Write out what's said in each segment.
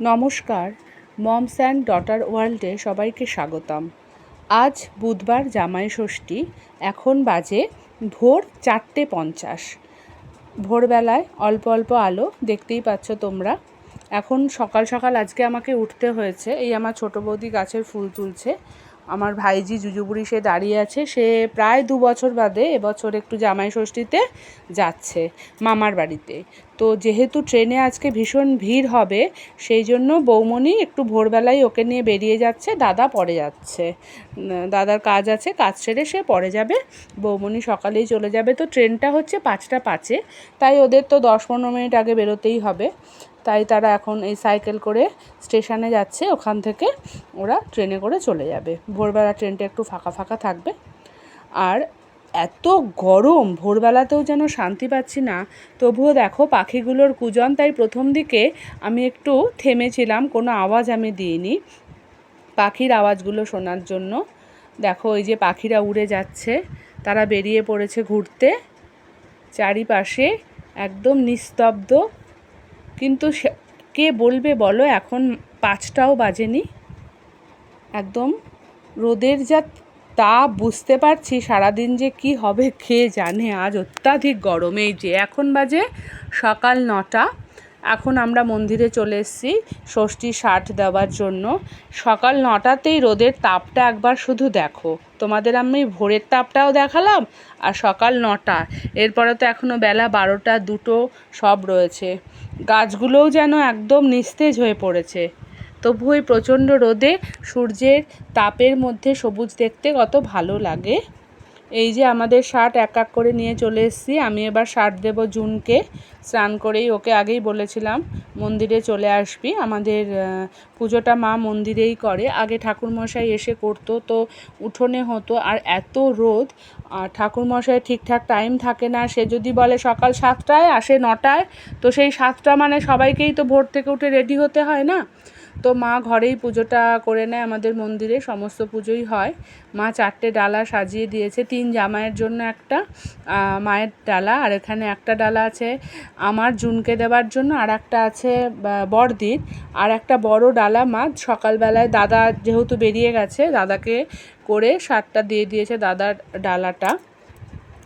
নমস্কার, moms and daughter ওয়ার্ল্ডে সবাইকে স্বাগতম। আজ বুধবার জামাই ষষ্ঠী। এখন বাজে ভোর 4:50। ভোরবেলায় অল্প অল্প আলো দেখতেই পাচ্ছ তোমরা। এখন সকাল সকাল আজকে আমাকে উঠতে হয়েছে। এই আমার ছোটো বৌদি গাছের ফুল তুলছে। আমার ভাইজি জুজুবুড়ি সে দাঁড়িয়ে আছে। সে প্রায় 2 বছর বাদে এবছর একটু জামাই ষষ্ঠীতে যাচ্ছে মামার বাড়িতে। তো যেহেতু ট্রেনে আজকে ভীষণ ভিড় হবে, সেই জন্য বৌমণি একটু ভোরবেলায় ওকে নিয়ে বেরিয়ে যাচ্ছে। দাদা পরে যাচ্ছে, দাদার কাজ আছে, কাজ সেরে সে পরে যাবে। বৌমণি সকালেই চলে যাবে। তো ট্রেনটা হচ্ছে 5:05, তাই ওদের তো 10-15 মিনিট আগে বেরোতেই হবে। তাই তারা এখন এই সাইকেল করে স্টেশনে যাচ্ছে, ওখান থেকে ওরা ট্রেনে করে চলে যাবে। ভোরবেলা ট্রেনটা একটু ফাঁকা ফাঁকা থাকবে। আর এত গরম, ভোরবেলাতেও যেন শান্তি পাচ্ছি না। তবুও দেখো পাখিগুলোর কুজন, তাই প্রথম দিকে আমি একটু থেমেছিলাম, কোনো আওয়াজ আমি দিইনি পাখির আওয়াজগুলো শোনার জন্য। দেখো ওই যে পাখিরা উড়ে যাচ্ছে, তারা বেরিয়ে পড়েছে ঘুরতে। চারিপাশে একদম নিস্তব্ধ। কিন্তু কে বলবে বলো, এখন 5টাও বাজেনি। একদম রোদের যা তাপ বুঝতে পারছি, সারাদিন যে কি হবে কে জানে। আজ অত্যাধিক গরম। এই যে এখন বাজে সকাল 9টা। এখন আমরা মন্দিরে চলে এসেছি ষষ্ঠী ষাট দেওয়ার জন্য। সকাল 9টাতেই রোদের তাপটা একবার শুধু দেখো। তোমাদের আমি ভোরের তাপটাও দেখালাম, আর সকাল 9টা। এরপরে তো এখনও বেলা 12টা 2টো সব রয়েছে। গাছগুলোও যেন একদম নিস্তেজ হয়ে পড়েছে। তবু ওই প্রচণ্ড রোদে সূর্যের তাপের মধ্যে সবুজ দেখতে কত ভালো লাগে। এই যে আমাদের শার্ট এক এক করে নিয়ে চলে এসেছি। আমি এবার শার্ট দেবো জুনকে। স্নান করেই ওকে আগেই বলেছিলাম মন্দিরে চলে আসবি। আমাদের পুজোটা মা মন্দিরেই করে। আগে ঠাকুরমশাই এসে করতো, তো উঠোনে হতো। আর এত রোদ, আর ঠাকুরমশাই ঠিকঠাক টাইম থাকে না। সে যদি বলে সকাল 7টায়, আসে 9টায়। তো সেই 7টা মানে সবাইকেই তো ভোর থেকে উঠে রেডি হতে হয় না। তো মা ঘরেই পুজোটা করে নেয়। আমাদের মন্দিরে সমস্ত পুজোই হয়। মা 4টে ডালা সাজিয়ে দিয়েছে। 3 জামাইয়ের জন্য একটা মায়ের ডালা, আর এখানে একটা ডালা আছে আমার জুনকে দেওয়ার জন্য, আর একটা আছে বড়দির। আর একটা বড় ডালা মা সকালবেলায়, দাদা যেহেতু বেরিয়ে গেছে, দাদাকে করে শার্টটা দিয়ে দিয়েছে। দাদার ডালাটা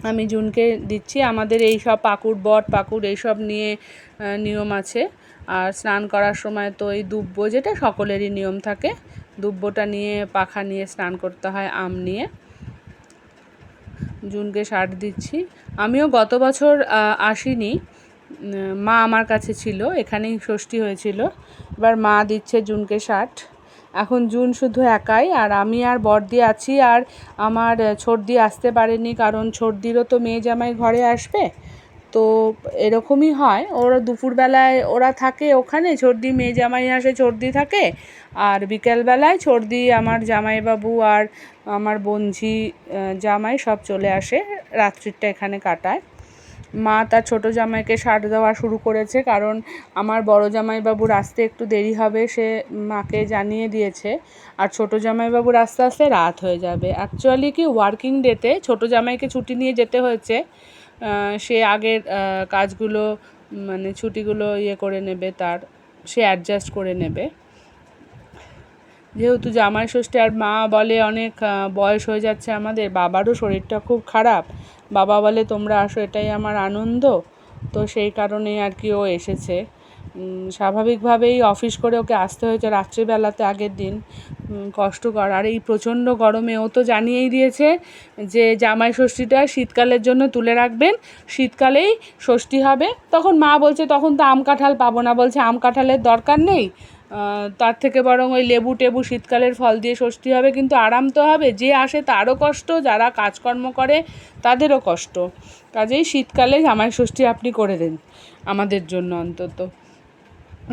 আমি জুনকে দিচ্ছি। আমাদের এই সব পাকুড়, বট পাকুড় এইসব নিয়ে নিয়ম আছে। আর স্নান করার সময় তো এই দুব্ব, যেটা সকলেরই নিয়ম থাকে, দুব্বটা নিয়ে পাখা নিয়ে স্নান করতে হয়, আম নিয়ে। জুনকে শার্ট দিচ্ছি। আমিও গত বছর আসিনি, মা আমার কাছে ছিল, এখানেই ষষ্ঠী হয়েছিল। এবার মা দিচ্ছে জুনকে শার্ট। এখন জুন শুধু একাই, আর আমি আর বড়দি আছি। আর আমার ছোটদি আসতে পারেনি, কারণ ছোটদিরও তো মেয়ে জামাই ঘরে আসবে। তো এরকমই হয়, ওরা দুপুরবেলায় ওরা থাকে ওখানে, ছোটদি মেয়ে জামাই আসে, ছোটদি থাকে। আর বিকেলবেলায় ছোটদি, আমার জামাইবাবু আর আমার বোনঝি জামাই সব চলে আসে, রাত্রিটা এখানে কাটায়। মা তার ছোটো জামাইকে শার্ট দেওয়া শুরু করেছে, কারণ আমার বড় জামাইবাবুর আসতে একটু দেরি হবে, সে মাকে জানিয়ে দিয়েছে। আর ছোটো জামাইবাবুর আস্তে আস্তে রাত হয়ে যাবে। অ্যাকচুয়ালি কি, ওয়ার্কিং ডেতে ছোটো জামাইকে ছুটি নিয়ে যেতে হয়েছে। সে আগের কাজগুলো মানে ছুটিগুলো করে নেবে, তার সে অ্যাডজাস্ট করে নেবে। যেহেতু জামাই ষষ্ঠী, আর মা বলে অনেক বয়স হয়ে যাচ্ছে আমাদের, বাবারও শরীরটা খুব খারাপ। বাবা বলে তোমরা আসো, এটাই আমার আনন্দ। তো সেই কারণে আর কি ও এসেছে। স্বাভাবিকভাবেই অফিস করে ওকে আসতে হয়েছে রাত্রিবেলাতে, আগের দিন। কষ্টকর। আর এই প্রচণ্ড গরমে ও তো জানিয়েই দিয়েছে যে জামাই ষষ্ঠীটা শীতকালের জন্য তুলে রাখবেন, শীতকালেই ষষ্ঠী হবে। তখন মা বলছে তখন তো আম কাঁঠাল পাবো না, বলছে আম কাঁঠালের দরকার নেই, তার থেকে বরং ওই লেবু টেবু শীতকালের ফল দিয়ে ষষ্ঠী হবে। কিন্তু আরাম তো হবে, যে আসে তারও কষ্ট, যারা কাজকর্ম করে তাদেরও কষ্ট। কাজেই শীতকালে জামাই ষষ্ঠী আপনি করে দেন আমাদের জন্য অন্তত।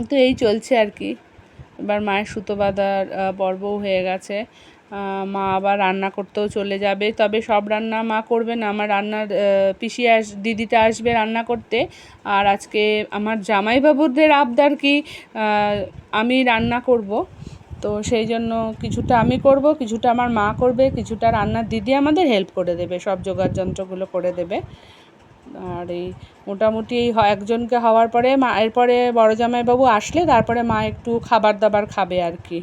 তো এই চলছে আর কি। এবার মায়ের সুতো বাঁধার পর্বও হয়ে গেছে। মা আবার রান্না করতেও চলে যাবে। তবে সব রান্না মা করবে না, আমার রান্নার পিসি দিদিটা আসবে রান্না করতে। আর আজকে আমার জামাইবাবুদের আবদার কি আমি রান্না করব। তো সেই জন্য কিছুটা আমি করব, কিছুটা আমার মা করবে, কিছুটা রান্নার দিদি আমাদের হেল্প করে দেবে, সব জোগাড় যন্ত্রগুলো করে দেবে। আর এই মোটামুটি এই একজনকে হওয়ার পরে মা, এরপরে বড় জামাইবাবু আসলে তারপরে মা একটু খাবার দাবার খাবে আর কি।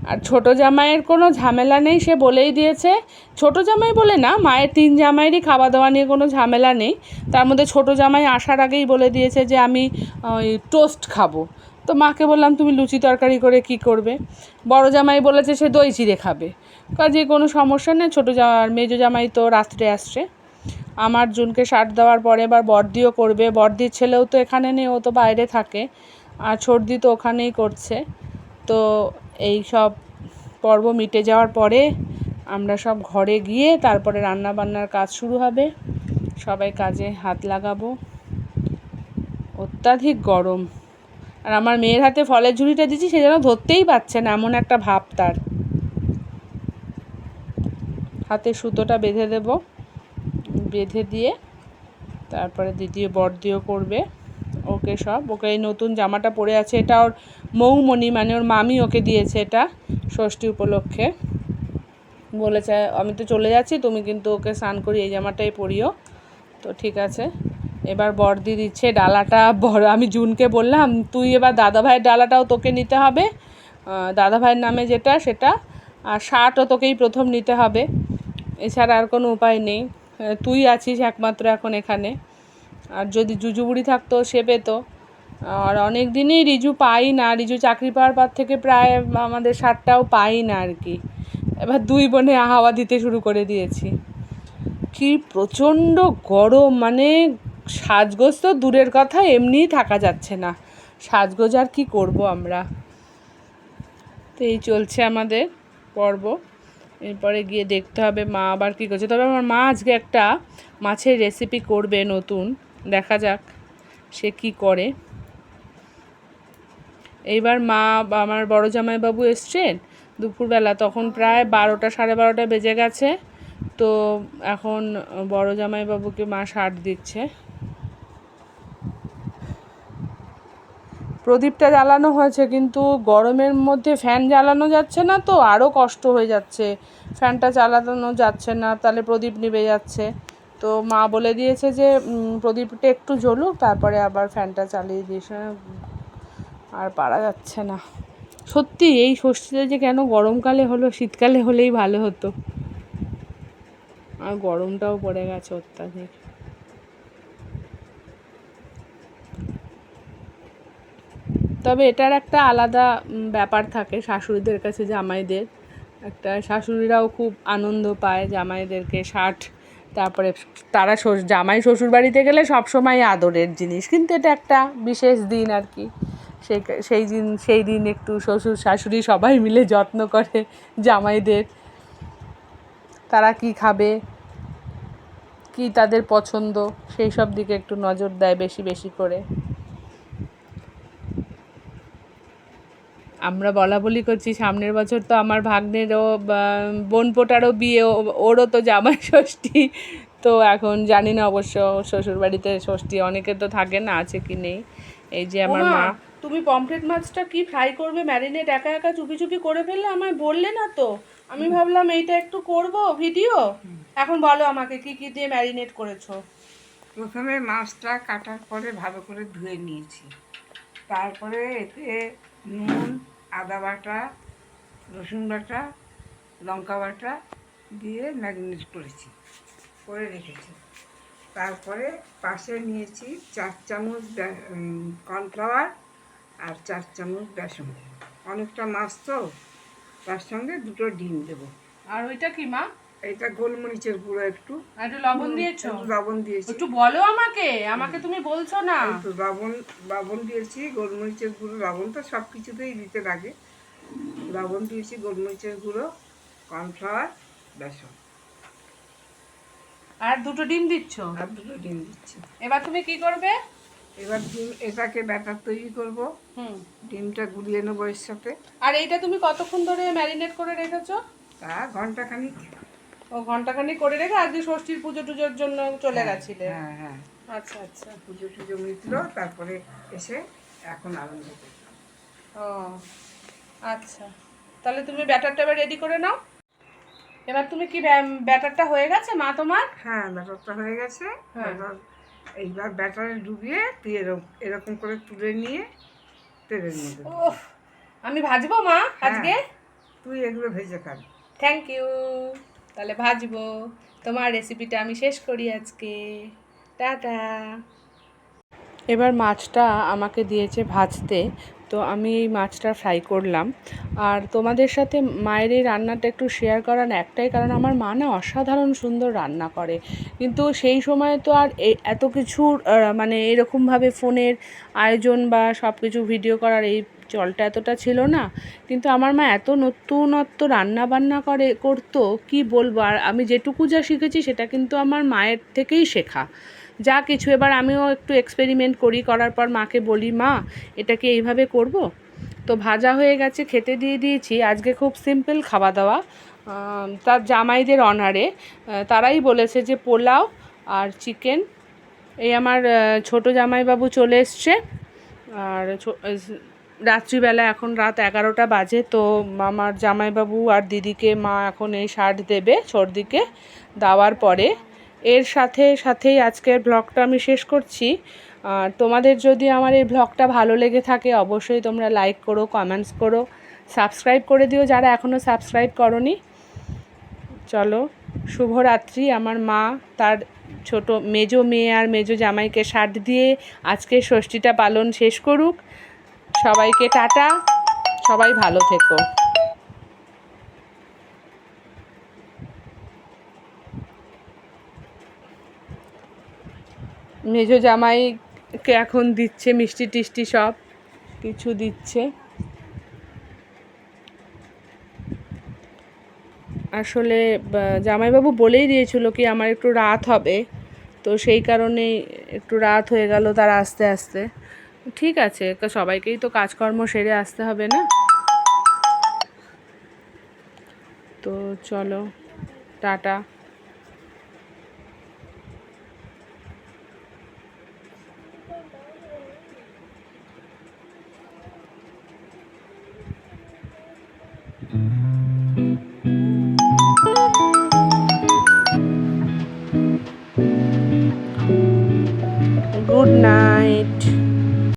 আর ছোটো জামাইয়ের কোনো ঝামেলা নেই, সে বলেই দিয়েছে। ছোটো জামাই বলে না, মায়ের 3 জামাইয়েরই খাওয়া দাওয়া নিয়ে কোনো ঝামেলা নেই। তার মধ্যে ছোটো জামাই আসার আগেই বলে দিয়েছে যে আমি ওই টোস্ট খাবো। তো মাকে বললাম তুমি লুচি তরকারি করে কি করবে। বড় জামাই বলেছে সে দই চিড়ে খাবে, কাজে কোনো সমস্যা নেই। ছোটো আর মেজো জামাই তো রাত্রে আসছে। আমার জুনকে শার্ট দেওয়ার পরে এবার বড়দিও করবে। বড়দির ছেলেও তো এখানে নেই, ও তো বাইরে থাকে। আর সর্দি তো ওখানেই করছে। তো এই সব পর্ব মিটে যাওয়ার পরে আমরা সব ঘরে গিয়ে তারপরে রান্না বান্নার কাজ শুরু হবে। সবাই কাজে হাত লাগাবো। অত্যাধিক গরম। আর আমার মেয়ের হাতে ফলের ঝুড়িটা দিচ্ছি, সে যেন ধরতেই পারছে না, এমন একটা ভাব তার। হাতে সুতোটা বেঁধে দেব, বেঁধে দিয়ে তারপরে দিদিও বড়দিও করবে। ওকে এই নতুন জামাটা পরে আছে, এটা ওর মৌমণি মানে ওর মামি ওকে দিয়েছে, এটা ষষ্ঠী উপলক্ষে। বলেছে আমি তো চলে যাচ্ছি, তুমি কিন্তু ওকে স্নান করি এই জামাটাই পরিও। তো ঠিক আছে। এবার বড়দি দিচ্ছে ডালাটা। আমি জুনকে বললাম তুই এবার দাদাভাইয়ের ডালাটাও তোকে নিতে হবে, দাদাভাইয়ের নামে যেটা সেটা। আর শার্টও তোকেই প্রথম নিতে হবে, এছাড়া আর কোনো উপায় নেই। তুই আছিস একমাত্র এখন এখানে। আর যদি জুজু বুড়ি থাকতো সে পেত। আর অনেক দিনই রিজু পাই না, রিজু চাকরি পাওয়ার পর থেকে প্রায় আমাদের শার্টটাও পাই না আর কি। এবার 2 বোনে হাওয়া দিতে শুরু করে দিয়েছি। কি প্রচণ্ড গরম, মানে সাজগোজ তো দূরের কথা, এমনিই থাকা যাচ্ছে না। সাজগোজ আর কি করব আমরা। তো এই চলছে আমাদের পর্ব। এরপরে গিয়ে দেখতে হবে মা আবার কী করছে। তবে আমার মা আজকে একটা মাছের রেসিপি করবে নতুন, দেখা যাক সে কি করে। এইবার মা আমার বড় জামাইবাবু এসছেন দুপুরবেলা, তখন প্রায় 12টা 12:30 বেজে গেছে। তো এখন বড় জামাইবাবুকে মা শার্ট দিচ্ছে। প্রদীপটা জ্বালানো হয়েছে, কিন্তু গরমের মধ্যে ফ্যান জ্বালানো যাচ্ছে না, তো আরও কষ্ট হয়ে যাচ্ছে। ফ্যানটা চালানো যাচ্ছে না, তাহলে প্রদীপ নিভে যাচ্ছে। তো মা বলে দিয়েছে যে প্রদীপটা একটু জ্বলুক, তারপরে আবার ফ্যানটা চালিয়ে দিয়েছে। আর পারা যাচ্ছে না সত্যি। এই ষষ্ঠীটা যে কেন গরমকালে হলো, শীতকালে হলেই ভালো হতো। আর গরমটাও পড়ে গেছে অত্যাধিক। তবে এটার একটা আলাদা ব্যাপার থাকে শাশুড়িদের কাছে, জামাইদের একটা। শাশুড়িরাও খুব আনন্দ পায় জামাইদেরকে শার্ট। তারপরে তারা জামাই শ্বশুর বাড়িতে গেলে সবসময় আদরের জিনিস, কিন্তু এটা একটা বিশেষ দিন আর কি। সেই দিন একটু শ্বশুর শাশুড়ি সবাই মিলে যত্ন করে জামাইদের। তারা কি খাবে, কি তাদের পছন্দ, সেই সব দিকে একটু নজর দেয় বেশি বেশি করে। আমরা বলা বলি করছি সামনের বছর তো আমার ভাগ্নেরও বোনপোটারও বিয়ে, ওরও তো জামাই ষষ্ঠী। তো এখন জানি না অবশ্য শ্বশুরবাড়িতে ষষ্ঠী অনেকে তো থাকে না, আছে কি নেই। এই যে আমার মা। তুমি পমফ্রেট মাছটা কি ফ্রাই করবে ম্যারিনেট একা একা চুপি চুপি করে ফেললে, আমায় বললে না তো। আমি ভাবলাম এইটা একটু করব ভিডিও। এখন বলো আমাকে কি কি দিয়ে ম্যারিনেট করেছো। প্রথমে মাছটা কাটার পরে ভালো করে ধুয়ে নিয়েছি। তারপরে এতে নুন, আদা বাটা, রসুন বাটা, লঙ্কা বাটা দিয়ে ম্যারিনেট করে রেখেছি। তারপরে পাশে নিয়েছি 4 চামচ কর্নফ্লাওয়ার আর 4 চামচ বেসন। অনেকটা মাছ তো, তার সঙ্গে 2টো ডিম দেবো। আর ওইটা কি মা? এটা গোলমরিচের গুঁড়ো, একটু লবণ দিয়েছো? লবণ দিয়েছি। একটু বলো আমাকে তুমি বলছো না। একটু লবণ দিয়েছি, গোলমরিচের গুঁড়ো। লবণ তো সব কিছুতেই দিতে লাগে। লবণ দিয়েছি, গোলমরিচের গুঁড়ো, কর্নফ্লাওয়ার, বেসন। আর 2টো ডিম দিচ্ছ? আর 2টো ডিম দিচ্ছি। এবার তুমি কি করবে? এবার এটাকে ব্যাটার তৈরি করব। ডিমটা গুলিয়ে নেবো এর সাথে। আর এইটা তুমি কতক্ষণ ধরে ম্যারিনেট করে রেখেছো? তা ঘন্টাখানিক। ও ঘন্টাখানিক করে রেখে আজকে ষষ্ঠীর পুজো টুজোর জন্য চলে গেছিলে? হ্যাঁ হ্যাঁ। আচ্ছা আচ্ছা। পুজো টুজো মিটলো, তারপরে এসে এখন আরম্ভ করলাম। ও আচ্ছা, তাহলে তুমি ব্যাটারটা এবার রেডি করে নাও। এবার তুমি কি ব্যাটারটা হয়ে গেছে মা তোমার? হ্যাঁ, ব্যাটারটা হয়ে গেছে। হ্যাঁ। এইবার ব্যাটারে ডুবিয়ে তুই এরকম এরকম করে তুলে নিয়ে তেলের মধ্যে দিবি। ওহ, আমি ভাজবো মা হ্যাঁ, আজকে? তুই এগুলো ভেজে খাবি। Thank you. তাহলে ভাজবো। তোমার রেসিপিটা আমি শেষ করি আজকে। টাটা। এবার মাছটা আমাকে দিয়েছে ভাজতে, তো আমি এই মাছটা ফ্রাই করলাম। আর তোমাদের সাথে মায়ের এই রান্নাটা একটু শেয়ার করার একটাই কারণ, আমার মা না অসাধারণ সুন্দর রান্না করে, কিন্তু সেই সময় তো আর এত কিছুর মানে এরকমভাবে ফোনের আয়োজন বা সব কিছু ভিডিও করার এই চলটা এতটা ছিল না। কিন্তু আমার মা এত নতুনত্ব রান্না বান্না করতো কি বলবো। আর আমি যেটুকু যা শিখেছি সেটা কিন্তু আমার মায়ের থেকেই শেখা। যা কিছু এবার আমিও একটু এক্সপেরিমেন্ট করার পর মাকে বলি, মা এটাকে এইভাবে করব। তো ভাজা হয়ে গেছে, খেতে দিয়ে দিয়েছি। আজকে খুব সিম্পল খাওয়া দাওয়া, তার জামাইদের অনারে। তারাই বলেছে যে পোলাও আর চিকেন। এই আমার ছোটো জামাইবাবু চলে এসছে। আর রাত্রিবেলা এখন রাত 11টা বাজে, তো আমার জামাইবাবু আর দিদিকে মা এখন এই শার্ট দেবে সর্দিকে। দেওয়ার পরে এর সাথেই আজকের ব্লগটা আমি শেষ করছি। আর তোমাদের যদি আমার এই ব্লগটা ভালো লেগে থাকে অবশ্যই তোমরা লাইক করো, কমেন্টস করো, সাবস্ক্রাইব করে দিও যারা এখনও সাবস্ক্রাইব করোনি। চলো, শুভরাত্রি। আমার মা তার ছোট মেজো মেয়ে আর মেজো জামাইকে শার্ট দিয়ে আজকে ষষ্ঠীটা পালন শেষ করুক। সবাইকে টাটা, সবাই ভালো থেকো। মেজো জামাইকে এখন দিচ্ছে মিষ্টি টিষ্টি সব কিছু দিচ্ছে। আসলে জামাইবাবু বলেই দিয়েছিল কি আমার একটু রাত হবে, তো সেই কারণেই একটু রাত হয়ে গেল তার আস্তে আস্তে। ঠিক আছে, সবাইকেই তো কাজকর্ম সেরে আসতে হবে না? তো চলো, টাটা।